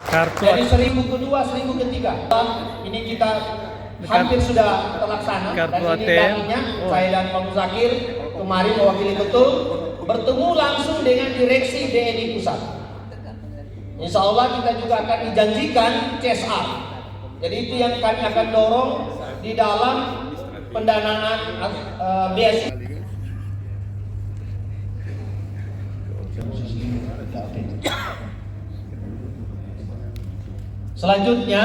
Kartu Dari 1000 kedua, 1000 ketiga. Ini kita hampir sudah terlaksana. Kartu Dan ini ATM. tadinya saya dan Pak Muzakir kemarin mewakili betul bertemu langsung dengan direksi BNI Pusat. Insya Allah kita juga akan dijanjikan CSR. Jadi itu yang kami akan dorong di dalam pendanaan beasiswa. Selanjutnya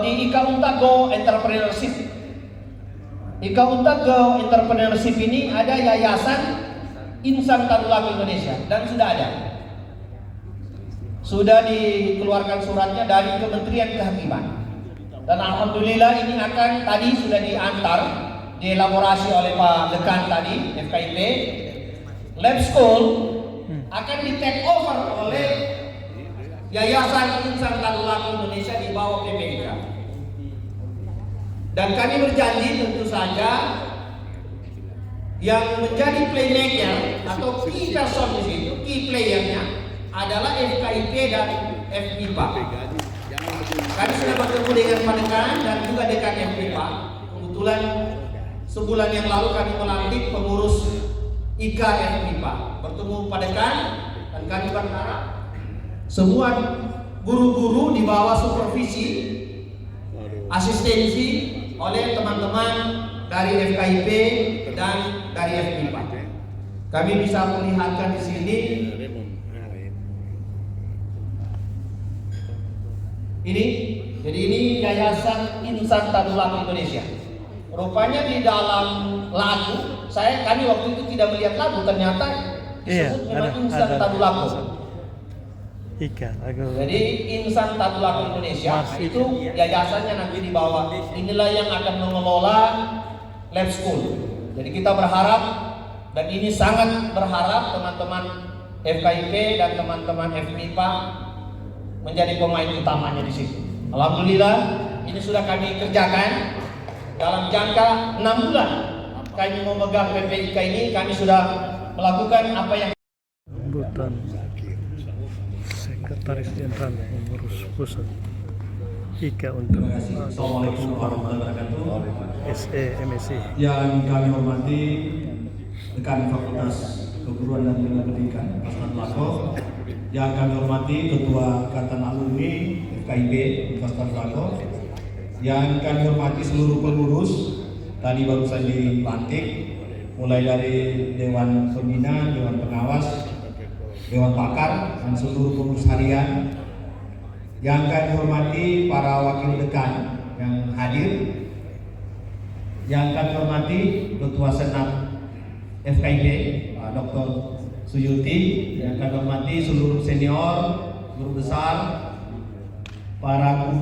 di Ika Unta Go Entrepreneurship. Ika Unta Go Entrepreneurship ini ada Yayasan Insan Tadulako Indonesia dan sudah ada. Sudah dikeluarkan suratnya dari Kementerian Kehakiman. Dan alhamdulillah ini akan tadi sudah diantar, dielaborasi oleh Pak Dekan tadi, FKIP. Lab School akan di take over oleh Yayasan Insan Tadulako Indonesia di bawah PPIK. Dan kami berjanji tentu saja yang menjadi playmaker atau key person di situ, key playernya adalah FKIP dan FMIPA. Kami sudah bertemu dengan Pak Dekan dan juga Dekan FMIPA. Kebetulan sebulan yang lalu kami melantik pengurus IKA FMIPA. Bertemu Pak Dekan dan kami berharap semua guru-guru di bawah supervisi asistensi oleh teman-teman dari FKIP dan dari FMIPA. Kami bisa melihatkan di sini ini, jadi ini Yayasan Insan Tadulako Indonesia. Rupanya di dalam lagu, kami waktu itu tidak melihat lagu, ternyata disebut memang Insan Tadulako. Ika, jadi Insan Tadulako Indonesia itu yayasannya nanti di bawah. Inilah yang akan mengelola lab school. Jadi kita berharap dan ini sangat berharap teman-teman FKIP dan teman-teman FMIPA menjadi pemain utamanya di situ. Alhamdulillah ini sudah kami kerjakan dalam jangka 6 bulan. Kami memegang PPIK ini, kami sudah melakukan apa yang Butan Sekretaris Jenderal Pengurus Pusat IKA untuk Assalamualaikum warahmatullahi wabarakatuh. SE MSI. Yang kami hormati Dekan Fakultas Keguruan dan Ilmu Pendidikan Universitas Tadulako, yang kami hormati Ketua Ikatan Alumni FKIP Universitas Tadulako, yang kami hormati seluruh pengurus tadi baru saja dilantik, mulai dari Dewan Pembina, Dewan Pengawas, Dewan Pakar, dan seluruh pengurus harian. Yang kami hormati para wakil dekan yang hadir, yang kami hormati Ketua Senat FKIP Pak Dr. Suyuti, yang kami hormati seluruh senior, guru besar, para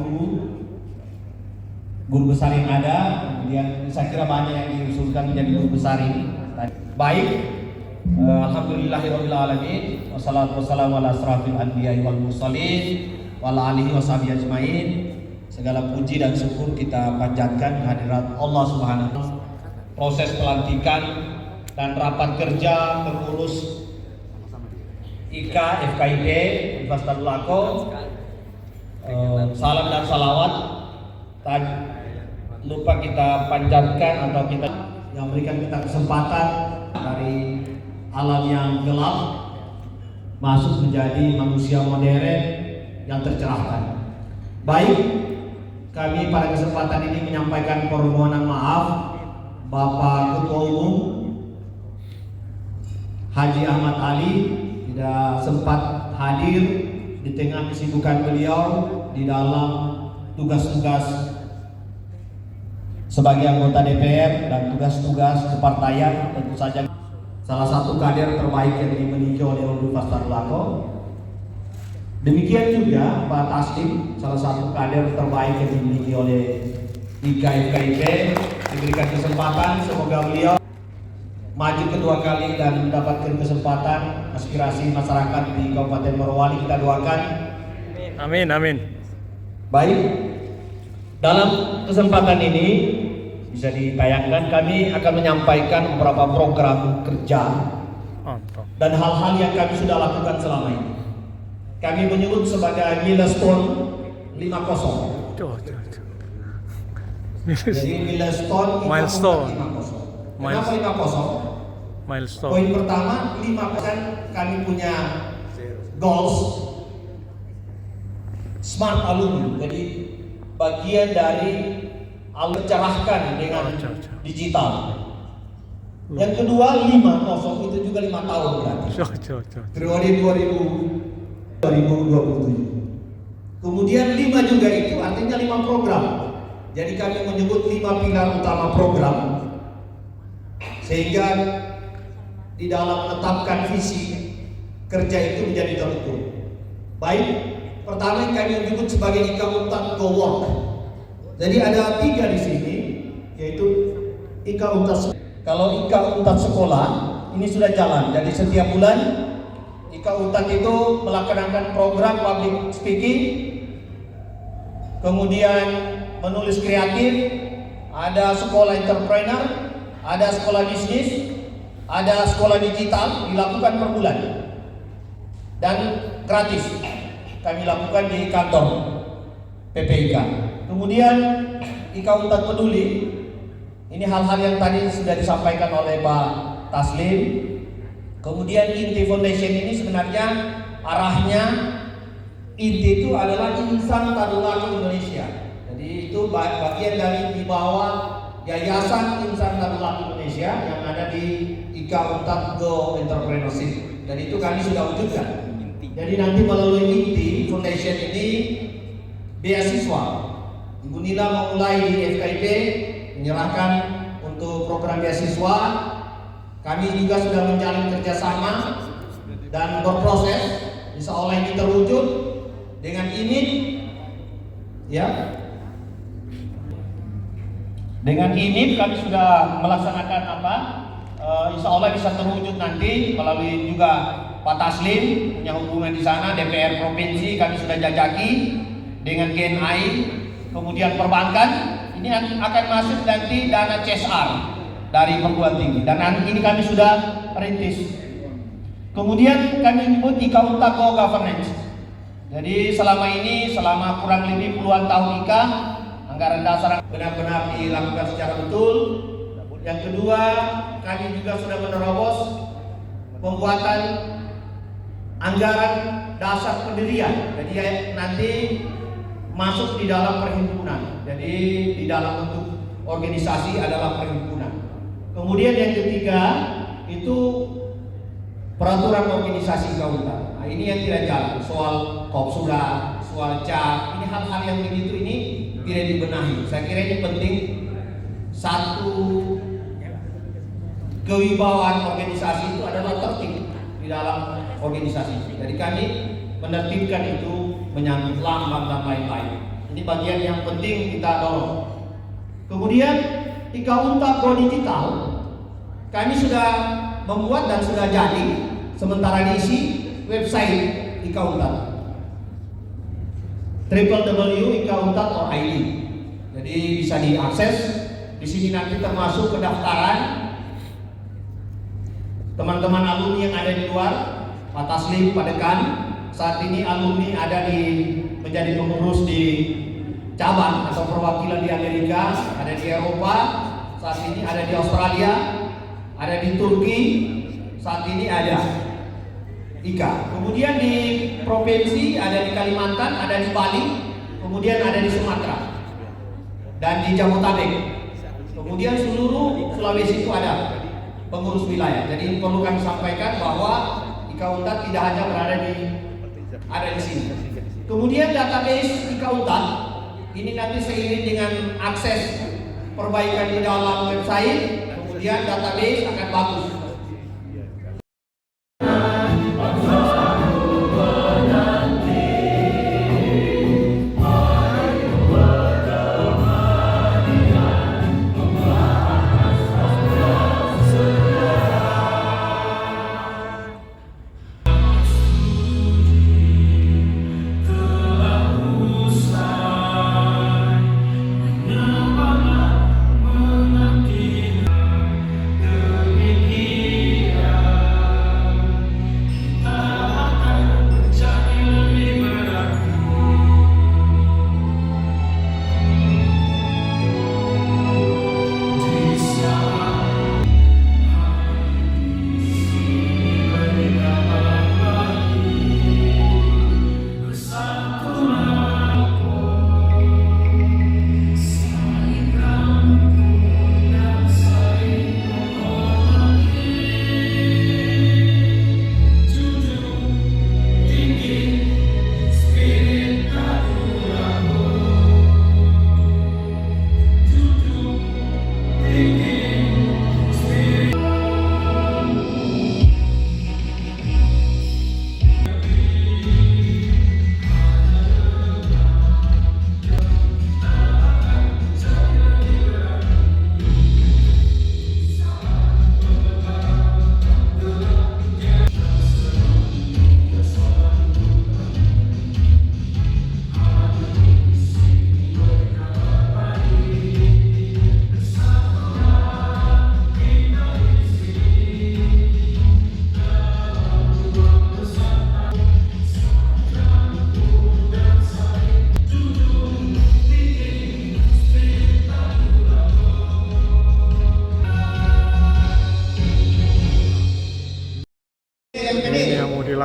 guru besar yang ada, yang saya kira banyak yang diusulkan menjadi guru besar ini. Baik, alhamdulillahirabbil alamin, wassalatu wassalamu ala asrafil anbiya'i wal mursalin wa ala alihi washabihi ajmain. Segala puji dan syukur kita panjatkan hadirat Allah Subhanahu wa taala. Proses pelantikan dan rapat kerja pengurus IKA FKIP Universitas Tadulako, salam dan salawat lupa kita panjatkan atau kita yang memberikan kita kesempatan dari alam yang gelap masuk menjadi manusia modern yang tercerahkan. Baik, kami pada kesempatan ini menyampaikan permohonan maaf Bapak Ketua Umum Haji Ahmad Ali tidak sempat hadir di tengah kesibukan beliau di dalam tugas-tugas sebagai anggota DPR dan tugas-tugas kepartaian. Tentu saja salah satu kader terbaik yang dimiliki oleh Universitas Tadulako. Demikian juga Pak Taslim, salah satu kader terbaik yang dimiliki oleh IKA FKIP, diberikan kesempatan, semoga beliau maju kedua kali dan mendapatkan kesempatan aspirasi masyarakat di Kabupaten Morowali. Kita doakan. Amin, amin. Baik, dalam kesempatan ini bisa ditayangkan, kami akan menyampaikan beberapa program kerja dan hal-hal yang kami sudah lakukan selama ini. kami menyebut sebagai milestone 50. Jadi milestone itu Milestone. 50. Kenapa 50? Milestone. Poin pertama, 5 kan kami punya goals smart alumni. Jadi bagian dari mencerahkan dengan digital. Yang kedua 50 itu juga 5 tahun berarti. Periode 2027. Kemudian 5 juga itu artinya 5 program. Jadi kami menyebut 5 pilar utama program. Sehingga di dalam menetapkan visi kerja itu menjadi terukur. Baik, pertama yang kami menyebut sebagai Ika Untat Go Work. Jadi ada 3 di sini, yaitu Ika Untat. Kalau Ika Untat sekolah ini sudah jalan. Jadi setiap bulan Ika Untat itu melaksanakan program public speaking, kemudian menulis kreatif, ada sekolah entrepreneur, ada sekolah bisnis, ada sekolah digital, dilakukan per bulan dan gratis kami lakukan di kantor PPIK. Kemudian Ika Untat Peduli, ini hal-hal yang tadi sudah disampaikan oleh Pak Taslim. Kemudian Inti Foundation ini sebenarnya arahnya, inti itu adalah Insan Tadulako Indonesia. Jadi itu bagian dari di bawah Yayasan Insan Tadulako Indonesia yang ada di Ika Untat Go Entrepreneurship. Dan itu kami sudah wujudkan. Jadi nanti melalui Inti Foundation ini beasiswa. Ibu Nila memulai di FKIP menyerahkan untuk program beasiswa. Kami juga sudah menjalin kerjasama dan berproses. Insya Allah ini terwujud dengan ini, ya. Dengan ini kami sudah melaksanakan apa? Insya Allah bisa terwujud nanti melalui juga Pak Taslim punya hubungan di sana, DPR provinsi kami sudah jajaki dengan GNI, kemudian perbankan ini akan masuk nanti dana CSR dari perguruan tinggi dan ini kami sudah rintis. Kemudian kami menyebut Ika Untat Go Governance. Jadi selama kurang lebih puluhan tahun Ika, anggaran dasar benar-benar dilakukan secara betul. Yang kedua, kami juga sudah menerobos pembuatan anggaran dasar pendirian. Jadi nanti masuk di dalam perhimpunan. Jadi di dalam bentuk organisasi adalah perhimpunan. Kemudian yang ketiga itu peraturan organisasi Ika Untat. Nah, ini yang tidak jalan. Soal kopsura, soal cap, ini hal-hal yang begitu ini tidak dibenahi. Saya kira ini penting. Satu, kewibawaan organisasi itu adalah tertib di dalam organisasi. Jadi kami menertibkan itu menyangkut lambang dan lain-lain. Ini bagian yang penting kita dorong. Kemudian Ika Untat Go Digital, kami sudah membuat dan sudah jadi, sementara diisi website Ika Untat, www.ikauntat.id. Jadi bisa diakses. Di sini nanti termasuk pendaftaran teman-teman alumni yang ada di luar, Pak Taslim, Pak Dekan. Saat ini alumni ada menjadi pengurus di cabang atau perwakilan di Amerika, ada di Eropa, saat ini ada di Australia, ada di Turki, saat ini ada Ika. Kemudian di provinsi ada di Kalimantan, ada di Bali, kemudian ada di Sumatera dan di Jabodetabek. Kemudian seluruh Sulawesi itu ada pengurus wilayah. Jadi perlu kami sampaikan bahwa Ika Untat tidak hanya berada di sini. Kemudian database Ika Untat ini nanti seiring dengan akses perbaikan di dalam website, kemudian database akan bagus.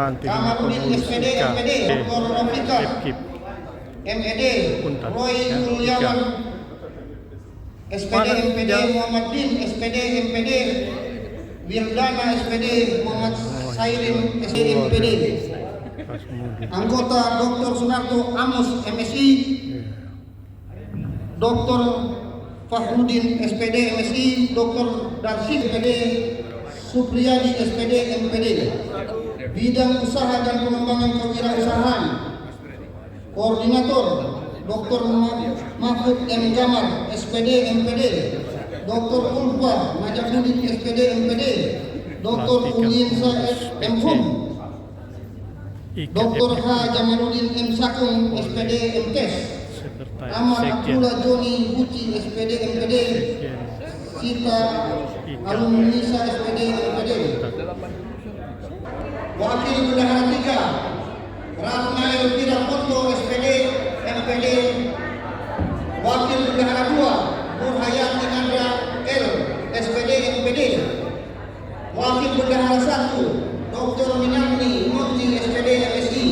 Ranting Kamarudin pengurus SPD, IKA MPD, Dr. Rofika, FKIP MED, Punten, Roy ya, Mulyawan, SPD, Mana MPD, yang- Muhammad Din, SPD, MPD, Wirdana, SPD, Muhammad Sairin, SPD, MPD. Kasmudin. Anggota Dr. Sunarto Amos, MSI, Dr. Fakhrudin, SPD, MSI, Dr. Darsyid, SPD, Supriyadi, SPD, MPD. Bidang Usaha dan Pengembangan Kewirausahaan, Koordinator Dr. Mahfud M. Jamal, SPD, MPD. Dr. Ulfa Najamuddin, SPD, MPD. Dr. Uliensa M. Hum, IKA Dr. H. FKIP Jamaluddin M. Sakung, SPD, MKes. Sekretaris Ahmad Sekjen Abdullah Joni Buci, SPD, MPD. Sekjen Sita Alunisa, SPD, MPD. Wakil Bendahara 3 Ratna Elvira Foto, SPD, MPD. Wakil Bendahara 2 Nur Hayati Andra L, SPD, MPD. Wakil Bendahara 1 Dr. Minamni Munti, SPD, MSI.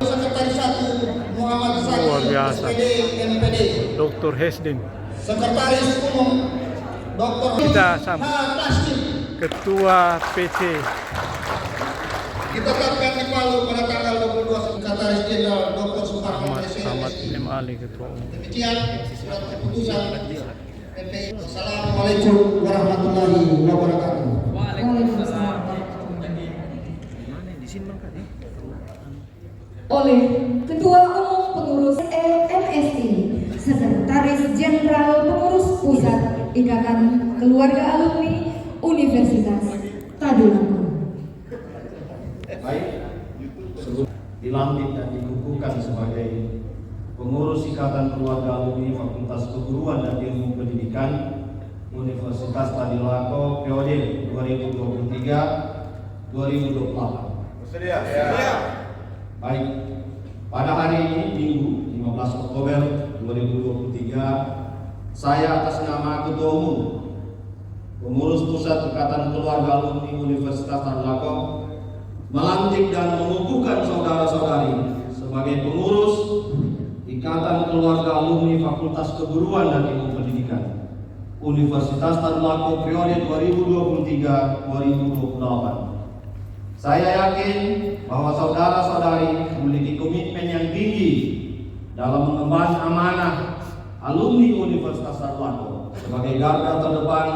Sekretaris 1 Muhammad Sadi, Luar biasa. SPD, MPD. Dr. Hesdin, Sekretaris Umum Dr. Kita sama. Taslim. Ketua PC Kita tetapkan di Palu pada tanggal 22 Sekretaris Jenderal Dr. Suparman Ahmad SSI. M. Ali, Ketua Umum. Demikian surat keputusan PPI. Assalamualaikum warahmatullahi wabarakatuh. Oleh Ketua Umum Pengurus MSI, Sekretaris Jenderal Pengurus Pusat Ikatan Keluarga Alumni Universitas Tadulako. Baik, dilantik dan dikukuhkan sebagai pengurus Ikatan Keluarga Alumni Fakultas Keguruan dan Ilmu Pendidikan Universitas Tadulako periode 2023-2028. Bersedia? Baik, pada hari ini Minggu 15 Oktober 2023, saya atas nama Ketua Umum Pengurus Pusat Ikatan Keluarga Alumni Universitas Tadulako melantik dan mengukuhkan saudara-saudari sebagai pengurus Ikatan Keluarga Alumni Fakultas Keguruan dan Ilmu Pendidikan Universitas Tadulako periode 2023-2028. Saya yakin bahwa saudara-saudari memiliki komitmen yang tinggi dalam mengemban amanah alumni Universitas Tadulako sebagai garda terdepan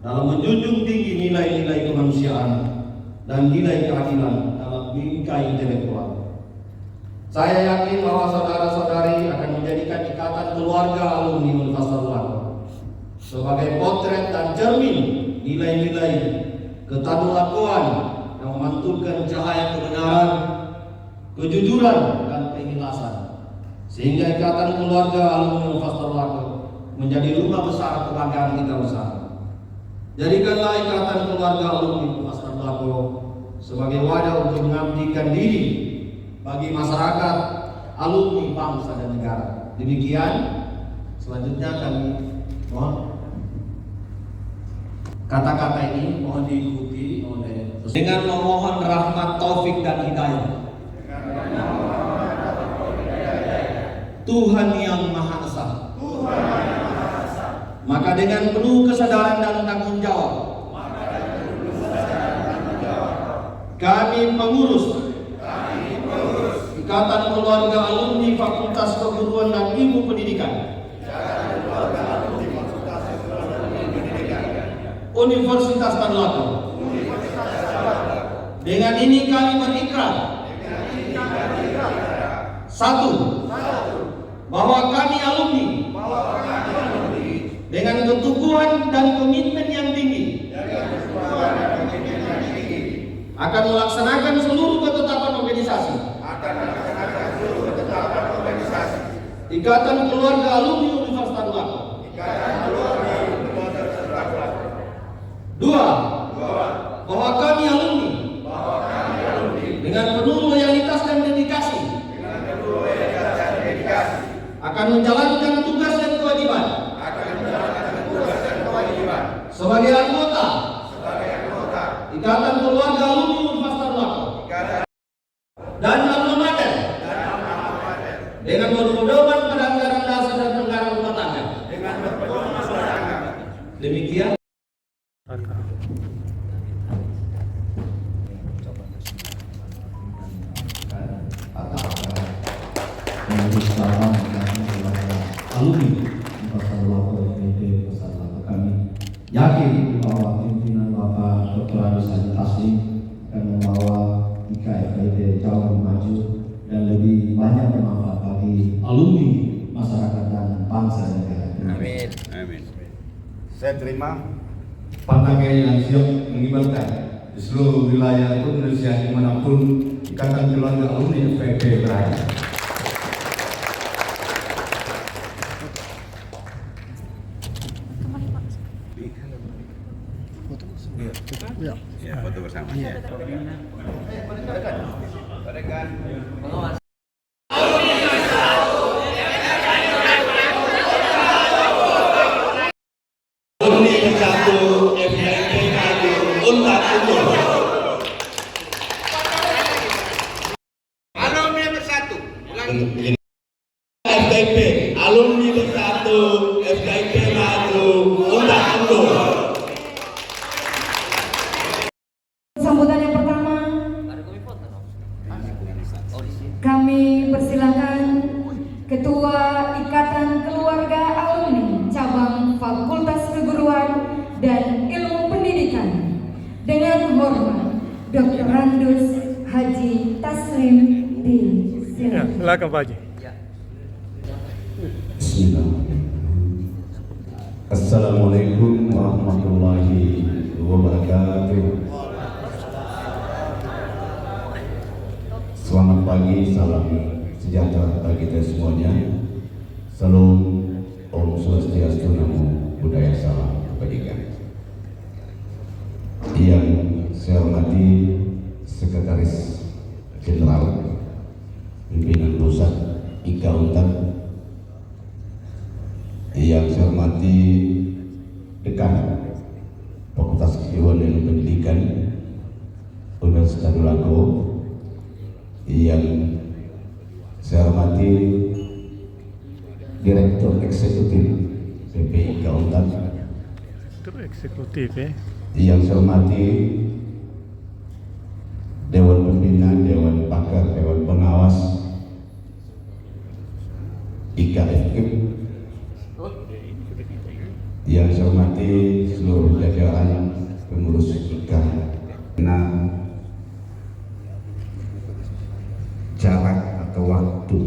dalam menjunjung tinggi nilai-nilai kemanusiaan dan nilai keadilan dalam bingkai intelektual. Saya yakin bahwa saudara-saudari akan menjadikan Ikatan Keluarga Alumni Universitas Tadulako sebagai potret dan cermin nilai-nilai ketadulakoan yang memantulkan cahaya kebenaran, kejujuran, dan keikhlasan, sehingga Ikatan Keluarga Alumni Universitas Tadulako menjadi rumah besar kebanggaan kita bersama. Jadikanlah Ikatan Keluarga Alumni Universitas Tadulako sebagai wadah untuk mengabdikan diri bagi masyarakat, alumni, bangsa, dan negara. Demikian, selanjutnya kami mohon kata-kata ini mohon diikuti oleh dengan memohon rahmat taufik dan hidayah Tuhan yang Maha Esa. Maka dengan penuh kesadaran dan tanggung jawab kami pengurus Ikatan Keluarga Alumni Fakultas Keguruan dan Ilmu Pendidikan Universitas Tadulako. Dengan ini kami berikrar, satu, bahwa kami alumni dengan keteguhan dan komitmen yang tinggi akan melaksanakan seluruh ketetapan organisasi Ikatan Keluarga Alumni Universitas Tadulako. Dua, bahwa kami alumni dengan penuh loyalitas dan dedikasi akan menjalankan tugas dan kewajiban sebagai anggota Ikatan Keluarga Alumni Universitas Tadulako Majelis Ulama dan keluarga alumni Universitas Lako FKIP Universitas Lako. Kami yakin bahwa pimpinan Bapak Dr. Agus Haji Taslim akan membawa IKFKIP jauh lebih maju dan lebih banyak bermanfaat bagi alumni, masyarakat dan bangsa dan negara. Amin. Amin. Saya terima partai yang siap mengibarkan di seluruh wilayah Indonesia dimanapun ikatan keluarga alumni FKIP berada. Ya, foto bersama. Alumni bersatu FKIP maju untak unggul. Alumni bersatu. FKIP, alumni bersatu FKIP maju untak unggul. Sambutan yang pertama, kami persilakan Ketua Ikatan Keluarga Alumni Cabang Fakultas Keguruan dan Ilmu Pendidikan dengan hormat Dr. Agus Haji Taslim di Ya, sini. silakan Pak Haji. Bismillahirrahmanirrahim. Assalamualaikum warahmatullahi wabarakatuh. Selamat pagi, salam sejahtera bagi kita semuanya. Salam Om Swastiastu, Namo Buddhaya, salam kebajikan. Yang saya hormati Sekretaris Jenderal Pimpinan Pusat IKA Untak, yang saya hormati Dekan Fakultas Keguruan dan Pendidikan Universitas Lako, yang saya hormati Direktur Eksekutif PPI IKA Untak, Itu eksekutif ya. yang saya hormati Dewan Pembina, Dewan Pakar, Dewan Pengawas IKFKIP, yang saya hormati seluruh jajaran pengurus IKA. Nah, jarak atau waktu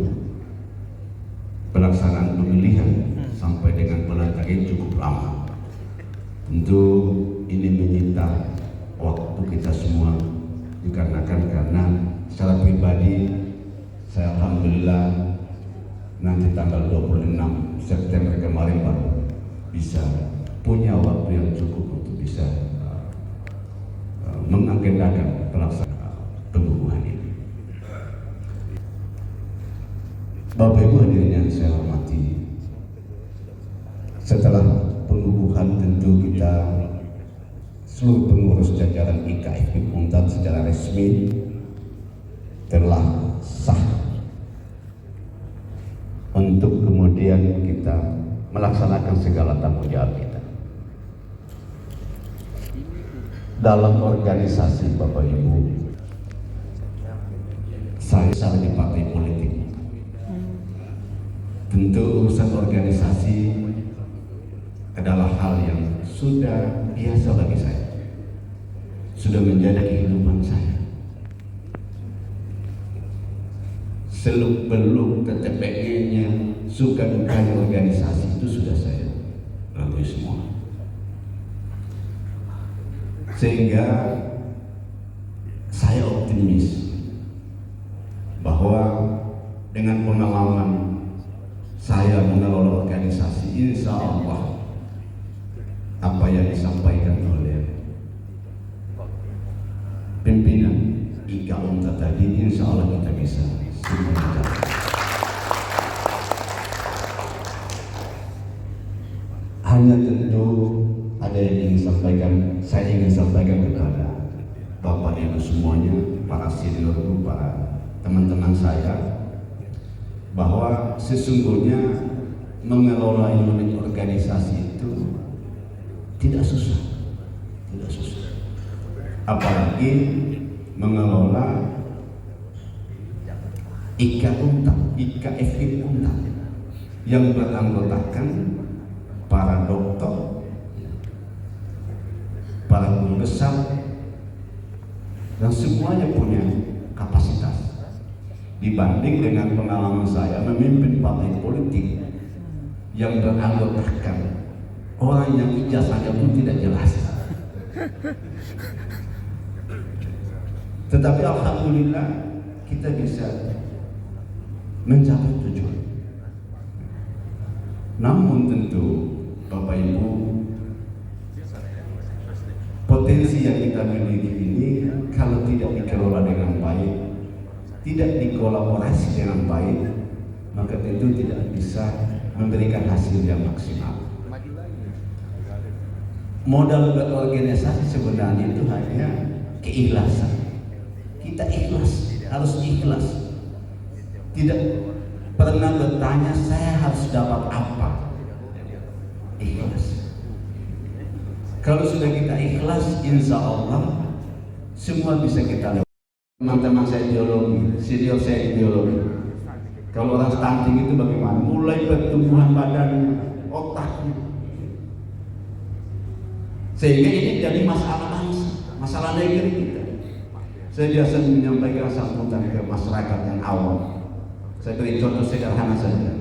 pelaksanaan pemilihan sampai dengan pelantikan cukup lama. Tentu ini menyita waktu kita semua, dikarenakan karena secara pribadi saya alhamdulillah nanti tanggal 26 September kemarin baru bisa punya waktu yang cukup untuk bisa mengagendakan pelaksanaan pengukuhan ini. Bapak Ibu hadirin yang saya hormati, setelah pengukuhan tentu kita seluruh pengurus jajaran IKFKIP Untak secara resmi telah sah untuk kemudian kita melaksanakan segala tanggung jawab kita dalam organisasi. Bapak Ibu, saya di partai politik, tentu urusan organisasi adalah hal yang sudah biasa bagi saya, sudah menjadi kehidupan saya. Seluk-beluk TTPE-nya, suka dukanya organisasi itu sudah saya lalui semua. Sehingga saya optimis bahwa dengan pengalaman saya mengelola organisasi, insya Allah apa yang disampaikan oleh pimpinan IKA Untak tadi, insya Allah kita bisa semuanya. Hanya tentu ada yang ingin saya ingin sampaikan kepada Bapak Ibu semuanya, para seniorku, para teman-teman saya, bahwa sesungguhnya mengelola unit organisasi itu tidak susah, apalagi mengelola IKA Untak IKFI Untar yang beranggotakan para dokter, para guru besar, dan semuanya punya kapasitas. Dibanding dengan pengalaman saya memimpin partai politik yang beranggotakan orang yang ijazahnya pun tidak jelas. Tetapi alhamdulillah kita bisa mencapai tujuan. Namun tentu Bapak Ibu, potensi yang kita miliki ini kalau tidak dikelola dengan baik, tidak dikolaborasi dengan baik, maka tentu tidak bisa memberikan hasil yang maksimal. Modal berorganisasi sebenarnya itu hanya keikhlasan. Kita ikhlas, harus ikhlas. Tidak pernah bertanya saya harus dapat apa. Ikhlas. Kalau sudah kita ikhlas, insya Allah semua bisa kita lewati. Teman-teman saya ideologi, senior saya ideologi. Kalau orang stunting itu bagaimana? Mulai pertumbuhan badan, otaknya. Sehingga ini jadi masalah bangsa, masalah negeri kita. Saya biasa menyampaikan sambutan ke masyarakat yang awam. Saya beri contoh sederhana saja.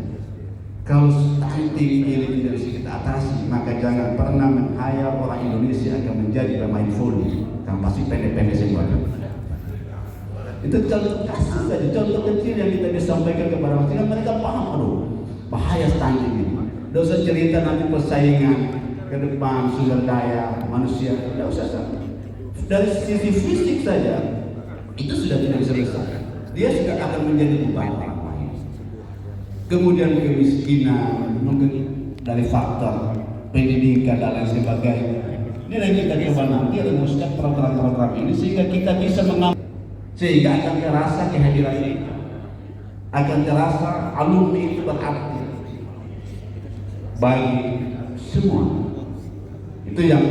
Kalau stunting ini tidak bisa kita atasi, maka jangan pernah menghayal orang Indonesia akan menjadi pemain voli yang pasti pendek-pendek semua. Itu contoh kasih saja, contoh kecil yang kita bisa sampaikan kepada masyarakat. Mereka paham, aduh, bahaya stunting ini. Tidak usah cerita nanti persaingan ke depan, sumber daya manusia, tidak usah sampai. Dari sisi fisik saja itu sudah tidak selesai. Dia sudah akan menjadi beban orang lain. Kemudian kemiskinan, mungkin dari faktor pendidikan dan lain sebagainya. Ini yang kita coba nanti rumuskan program-program ini sehingga kita bisa mengambil, sehingga akan terasa kehadiran itu, akan terasa alumni itu berarti bagi semua. Itu yang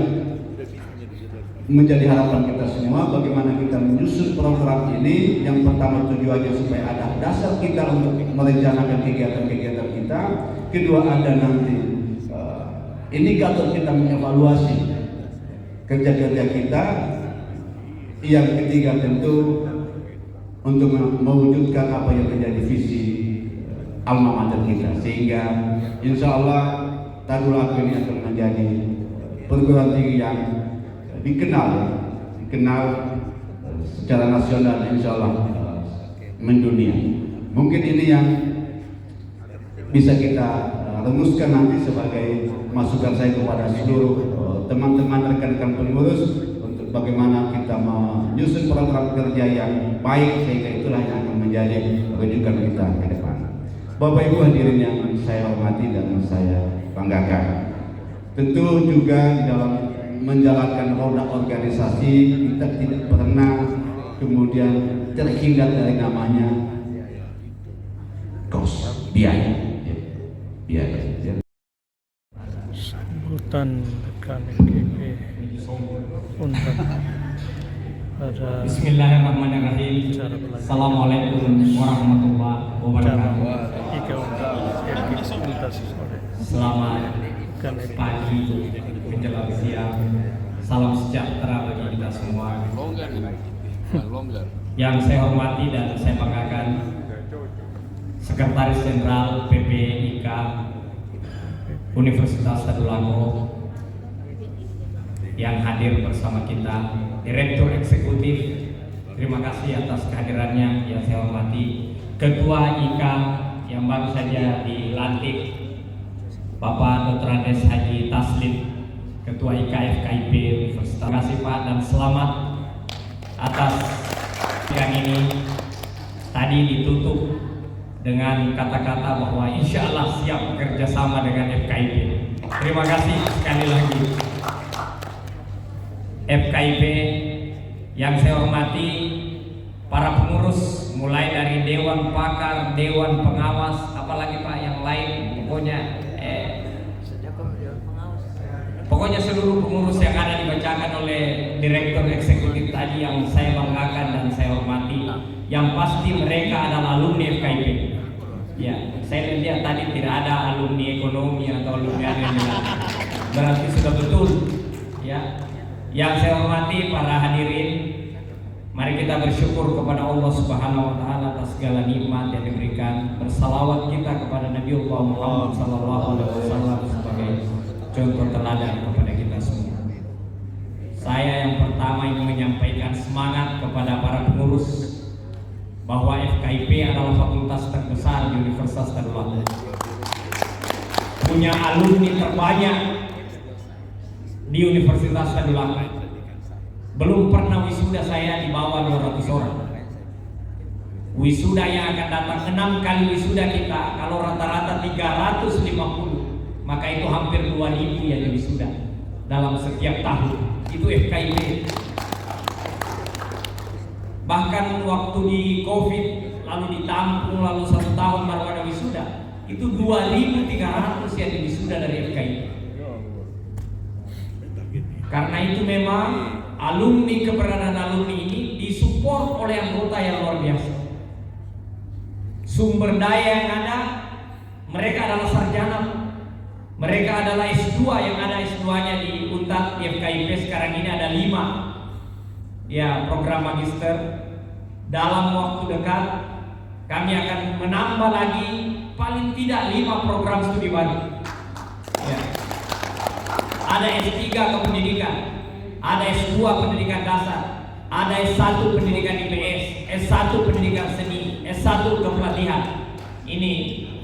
menjadi harapan kita semua, bagaimana kita menyusun program ini. Yang pertama tujuannya supaya ada dasar kita untuk merencanakan kegiatan-kegiatan kita. Kedua, ada nanti indikator kita mengevaluasi kerja-kerja kita. Yang ketiga tentu untuk mewujudkan apa yang menjadi visi alma mater kita, sehingga insya Allah Tadul Aku ini akan menjadi perguruan tinggi yang dikenal secara nasional, insya Allah mendunia. Mungkin ini yang bisa kita rumuskan nanti sebagai masukan saya kepada seluruh teman-teman rekan-rekan pengurus untuk bagaimana kita menyusun program kerja yang baik, sehingga itulah yang akan menjadi rujukan kita ke depan. Bapak Ibu hadirin yang saya hormati dan saya banggakan, tentu juga di dalam menjalankan roda organisasi kita tidak pernah kemudian terhindar dari namanya cost, biaya. Sambutan rekan IKP Untar pada Bismillahirrahmanirrahim. Assalamualaikum warahmatullahi wabarakatuh. Selamat pagi menjelang siang. Salam sejahtera bagi kita semua. Yang saya hormati dan saya banggakan Sekretaris Jenderal PPIK Universitas Tadulako yang hadir bersama kita, Direktur Eksekutif, terima kasih atas kehadirannya yang saya hormati, Ketua IKA yang baru saja dilantik, Bapak Dr. Andes Haji Taslim, Ketua IKA FKIP Universitas. Terima kasih Pak dan selamat atas yang ini. Tadi ditutup dengan kata-kata bahwa insya Allah siap bekerja sama dengan FKIP. Terima kasih sekali lagi. FKIP yang saya hormati, para pengurus mulai dari Dewan Pakar, Dewan Pengawas, apalagi Pak yang lain, pokoknya seluruh pengurus yang ada dibacakan oleh Direktur Eksekutif tadi yang saya banggakan dan saya hormati. Yang pasti mereka adalah alumni FKIP. saya lihat tadi tidak ada alumni ekonomi atau alumni yang berarti sudah betul ya. Yang saya hormati para hadirin, mari kita bersyukur kepada Allah Subhanahu wa taala atas segala nikmat yang diberikan. Bersalawat kita kepada Nabiullah Muhammad sallallahu alaihi wasallam sebagai contoh teladan kepada kita semua. Saya yang pertama ingin menyampaikan semangat kepada para pengurus bahwa FKIP adalah fakultas terbesar di Universitas Tadulako. Punya alumni terbanyak di Universitas Tadulako. Belum pernah wisuda saya di bawah 200 orang. Wisuda yang akan datang 6 kali wisuda kita, kalau rata-rata 350, maka itu hampir 2000 yang wisuda dalam setiap tahun. Itu FKIP. Bahkan waktu di COVID lalu ditampung lalu 1 tahun baru ada wisuda, itu 2.300 yang wisuda dari FKIP. Karena itu memang alumni, keberadaan alumni ini disupport oleh anggota yang luar biasa. Sumber daya yang ada, mereka adalah sarjana, mereka adalah S2 yang ada S2-nya di UNTAD, di FKIP sekarang ini ada 5 ya program magister. Dalam waktu dekat kami akan menambah lagi paling tidak 5 program studi baru ya. Ada S3 kependidikan, ada S2 pendidikan dasar, ada S1 pendidikan IPS, S1 pendidikan seni, S1 kepelatihan. Ini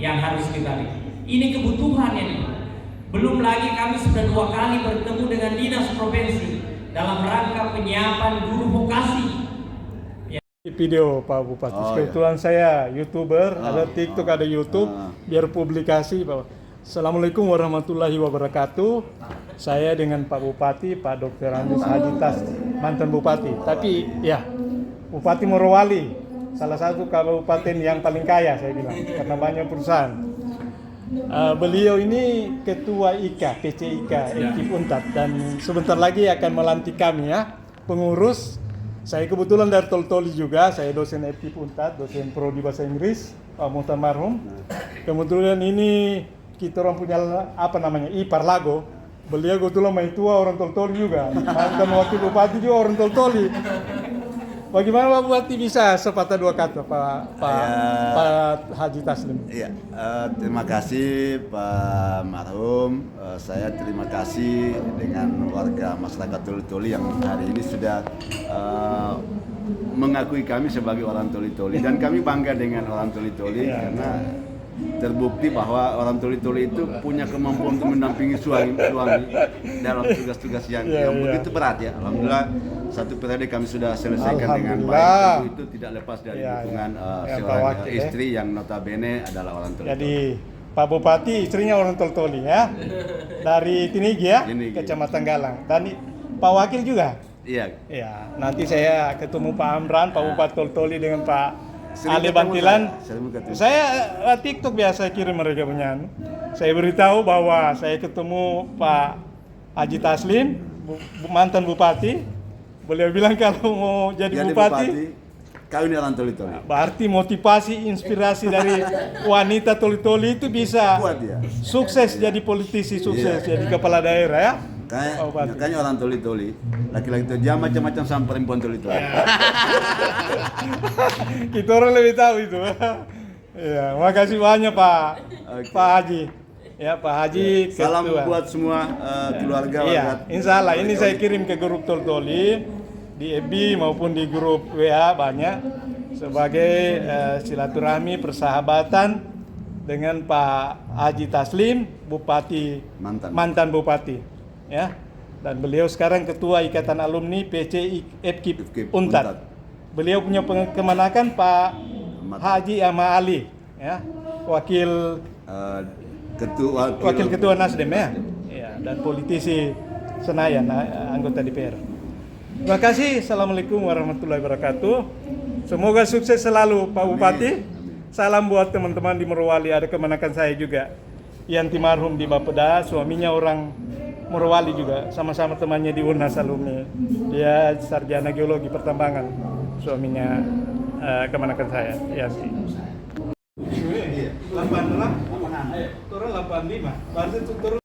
yang harus kita lihat. Ini kebutuhan ini. Belum lagi kami sudah 2 kali bertemu dengan dinas provinsi dalam rangka penyiapan guru vokasi. Video Pak Bupati. Kebetulan saya YouTuber, ada TikTok, ada YouTube, biar publikasi Pak. Assalamualaikum warahmatullahi wabarakatuh. Saya dengan Pak Bupati, Pak Dr. Andes Haji Tas, mantan Bupati. Tapi ya, Bupati Morowali, salah satu kabupaten yang paling kaya saya bilang, karena banyak perusahaan. Beliau ini Ketua IKA, PCIK, FKIP UNTAD, dan sebentar lagi akan melantik kami ya, pengurus. Saya kebetulan dari Toltoli juga, saya dosen FKIP UNTAD, dosen prodi bahasa Inggris, Pak Muhtar Marhum. Kebetulan ini kita orang punya apa namanya, ipar Lago. Beliau kebetulan main tua orang Toltoli juga, mantan wakil bupati juga orang Toltoli. Bagaimana Pak Bupati bisa sepatah 2 kata Pak Haji Taslim? Iya, terima kasih Pak Marhum. Saya terima kasih dengan warga masyarakat Toli-Toli yang hari ini sudah mengakui kami sebagai orang Toli-Toli, dan kami bangga dengan orang Toli-Toli karena terbukti bahwa orang Toli-Toli itu punya kemampuan untuk mendampingi suami dalam tugas-tugas yang begitu berat ya. Alhamdulillah 1 periode kami sudah selesaikan dengan baik. Itu tidak lepas dari dukungan seorang istri yang notabene adalah orang Toli-Toli. Jadi Pak Bupati istrinya orang Toli-Toli ya, dari Tinigi ya, Kecamatan Galang. Dan Pak Wakil juga. Iya. Ya, nanti saya ketemu Pak Amran, Pak Bupati Toli-Toli dengan Pak Ali Bantilan. Saya TikTok biasa kirim mereka punya. Saya beritahu bahwa saya ketemu Pak Haji Taslim, mantan Bupati. Beliau bilang kalau mau jadi bupati kawin orang Toli-Toli. Berarti motivasi, inspirasi dari wanita Toli-Toli itu bisa sukses jadi politisi, sukses jadi kepala daerah ya. Makanya orang Toli-Toli, laki-laki itu dia macam-macam sama perempuan Toli-Toli. Kita orang lebih tahu itu. Ya, makasih banyak Pak Haji. Ya Pak Haji. Salam buat semua keluarga. Iya, insya Allah ini saya kirim ke grup Toli-Toli di FB maupun di grup WA banyak sebagai silaturahmi persahabatan dengan Pak Haji Taslim, Bupati mantan Bupati. Ya, dan beliau sekarang Ketua Ikatan Alumni PC FKIP UNTAD. Beliau punya kemenakan Pak Haji Ahmad Ali, ya, wakil ketua Nasdem ya, dan politisi Senayan, anggota DPR. Terima kasih. Assalamualaikum warahmatullahi wabarakatuh. Semoga sukses selalu Pak Bupati. Salam buat teman-teman di Morowali, ada kemenakan saya juga. Yanti Marhum di Bapeda, suaminya orang Morowali juga, sama-sama temannya di Unas alumni. Dia sarjana geologi pertambangan, suaminya kemenakan saya, Yanti. turun 85. Berarti turun